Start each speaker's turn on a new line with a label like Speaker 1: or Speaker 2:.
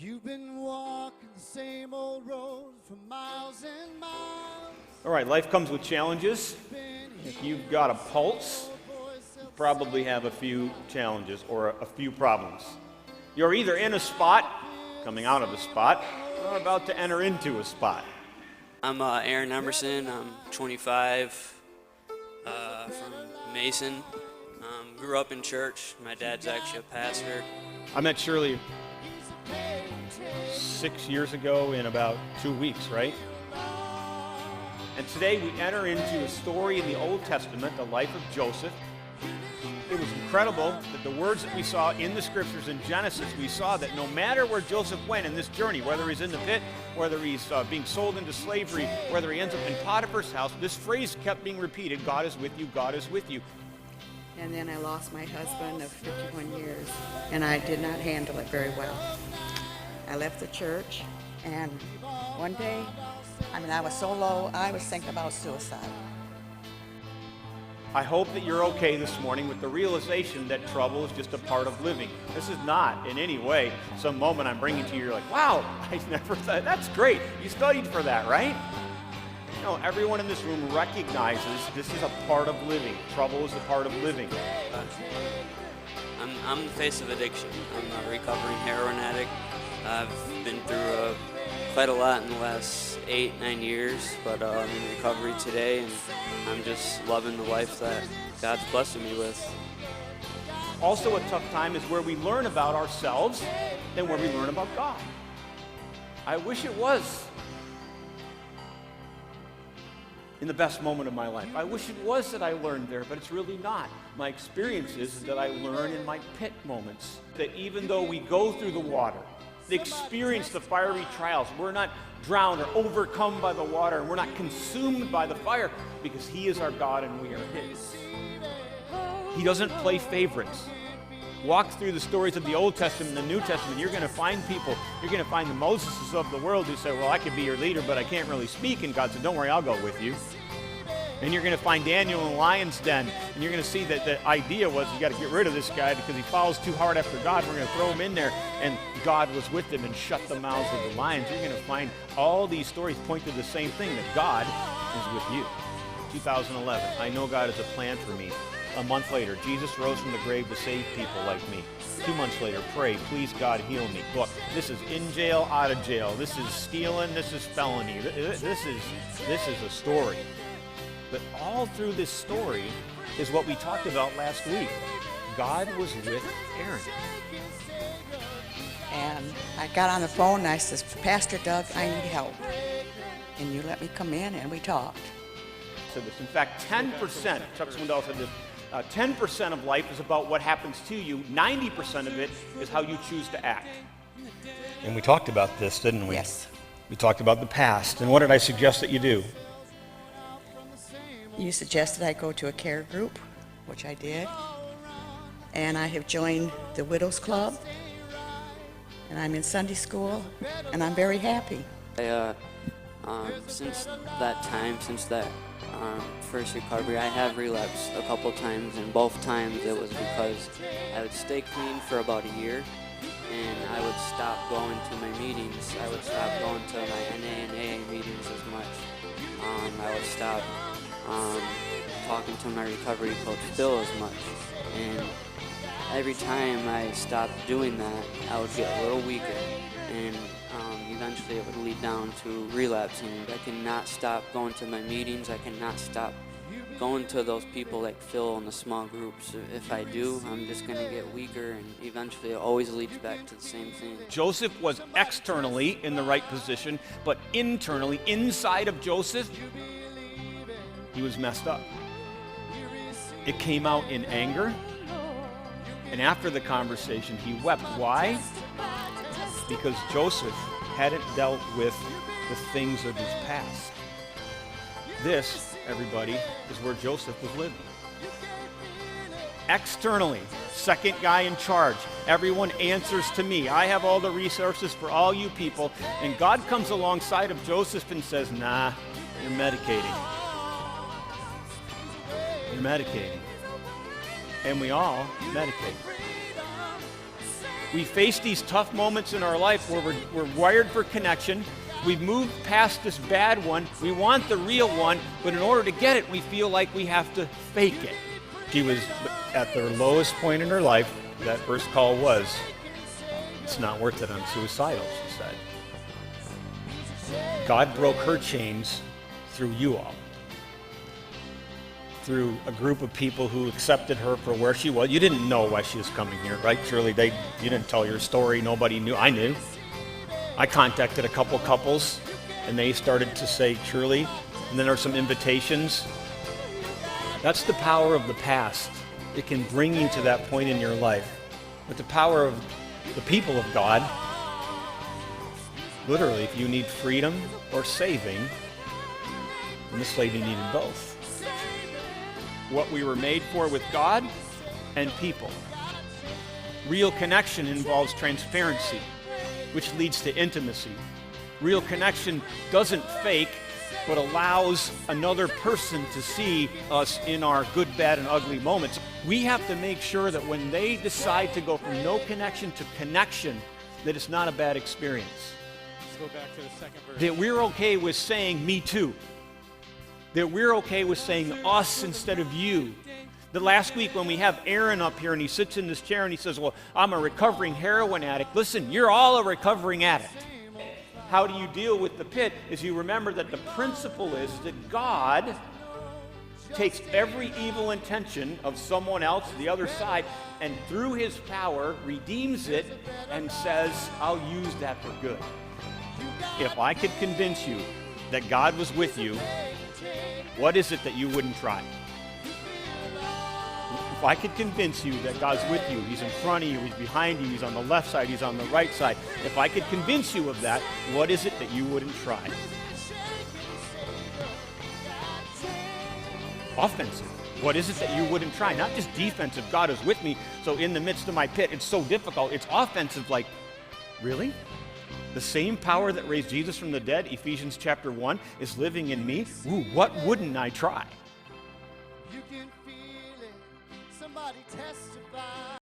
Speaker 1: You've been walking the same old road for miles and miles.
Speaker 2: All right, life comes with challenges. If you've got a pulse, you probably have a few challenges or a few problems. You're either in a spot, coming out of a spot, or about to enter into a spot.
Speaker 3: I'm Aaron Emerson. I'm 25, from Mason. Grew up in church. My dad's actually a pastor.
Speaker 2: I met Shirley 6 years ago in about 2 weeks, right? And today we enter into a story in the Old Testament, the life of Joseph. It was incredible that the words that we saw in the scriptures in Genesis, we saw that no matter where Joseph went in this journey, whether he's in the pit, whether he's being sold into slavery, whether he ends up in Potiphar's house, this phrase kept being repeated, God is with you, God is with you.
Speaker 4: And then I lost my husband of 51 years, and I did not handle it very well. I left the church, and one day, I was so low, I was thinking about suicide.
Speaker 2: I hope that you're okay this morning with the realization that trouble is just a part of living. This is not in any way some moment I'm bringing to you, you're like, wow, I never thought, that's great. You studied for that, right? No, everyone in this room recognizes this is a part of living. Trouble is a part of living.
Speaker 3: I'm the face of addiction. I'm a recovering heroin addict. I've been through quite a lot in the last 8-9 years, but I'm in recovery today, and I'm just loving the life that God's blessing me with.
Speaker 2: Also, a tough time is where we learn about ourselves and where we learn about God. I wish it was in the best moment of my life. I wish it was that I learned there, but it's really not. My experience is that I learn in my pit moments. That even though we go through the water, experience the fiery trials, we're not drowned or overcome by the water, and we're not consumed by the fire, because He is our God and we are His. He doesn't play favorites. Walk through the stories of the Old Testament and the New Testament, you're going to find people, you're going to find the Moseses of the world who say, well, I could be your leader, but I can't really speak, and God said, don't worry, I'll go with you. And you're going to find Daniel in the lion's den, and you're going to see that the idea was you got to get rid of this guy because he follows too hard after God. We're going to throw him in there, and God was with him and shut the mouths of the lions. You're going to find all these stories point to the same thing, that God is with you. 2011, I know God has a plan for me. A month later, Jesus rose from the grave to save people like me. 2 months later, pray, please God, heal me. Look, this is in jail, out of jail. This is stealing, this is felony. This is a story. But all through this story is what we talked about last week. God was with Aaron.
Speaker 4: And I got on the phone and I said, Pastor Doug, I need help. And you let me come in and we talked.
Speaker 2: So this, in fact, 10%, Chuck Swindoll said this, 10% of life is about what happens to you. 90% of it is how you choose to act. And we talked about this, didn't we?
Speaker 4: Yes.
Speaker 2: We talked about the past. And what did I suggest that you do?
Speaker 4: You suggested I go to a care group, which I did. And I have joined the Widows Club. And I'm in Sunday school, and I'm very happy.
Speaker 3: Since that first recovery, I have relapsed a couple times, and both times it was because I would stay clean for about a year, and I would stop going to my meetings. I would stop going to my NA and AA meetings as much. I would stop talking to my recovery coach Phil as much, and every time I stopped doing that, I would get a little weaker, and eventually it would lead down to relapsing. I cannot stop going to my meetings. I cannot stop going to those people like Phil in the small groups. If I do, I'm just going to get weaker, and eventually it always leads back to the same thing.
Speaker 2: Joseph was externally in the right position, but internally, inside of Joseph, he was messed up. It came out in anger, and after the conversation, he wept. Why? Because Joseph hadn't dealt with the things of his past. This, everybody, is where Joseph was living. Externally, second guy in charge. Everyone answers to me. I have all the resources for all you people. And God comes alongside of Joseph and says, nah, you're medicating. You're medicating. And we all medicate. We face these tough moments in our life where we're wired for connection. We've moved past this bad one. We want the real one, but in order to get it, we feel like we have to fake it. She was at the lowest point in her life. That first call was, it's not worth it, I'm suicidal, she said. God broke her chains through you all. Through a group of people who accepted her for where she was. You didn't know why she was coming here, right? Surely you didn't tell your story. Nobody knew. I knew. I contacted a couple couples, and they started to say, truly, and then there were some invitations. That's the power of the past. It can bring you to that point in your life. But the power of the people of God, literally, if you need freedom or saving, and this lady needed both. What we were made for with God and people. Real connection involves transparency, which leads to intimacy. Real connection doesn't fake, but allows another person to see us in our good, bad, and ugly moments. We have to make sure that when they decide to go from no connection to connection, that it's not a bad experience.
Speaker 5: Let's go back to the second verse.
Speaker 2: That we're okay with saying me too. That we're okay with saying us instead of you. The last week when we have Aaron up here and he sits in this chair and he says, well, I'm a recovering heroin addict. Listen, you're all a recovering addict. How do you deal with the pit? Is you remember that the principle is that God takes every evil intention of someone else, the other side, and through his power redeems it and says, I'll use that for good. If I could convince you that God was with you, what is it that you wouldn't try? If I could convince you that God's with you, he's in front of you, he's behind you, he's on the left side, he's on the right side. If I could convince you of that, what is it that you wouldn't try? Offensive. What is it that you wouldn't try? Not just defensive, God is with me, so in the midst of my pit, it's so difficult. It's offensive, like, really? The same power that raised Jesus from the dead, Ephesians chapter 1, is living in me. Ooh, what wouldn't I try?
Speaker 1: You can feel it. Somebody testify.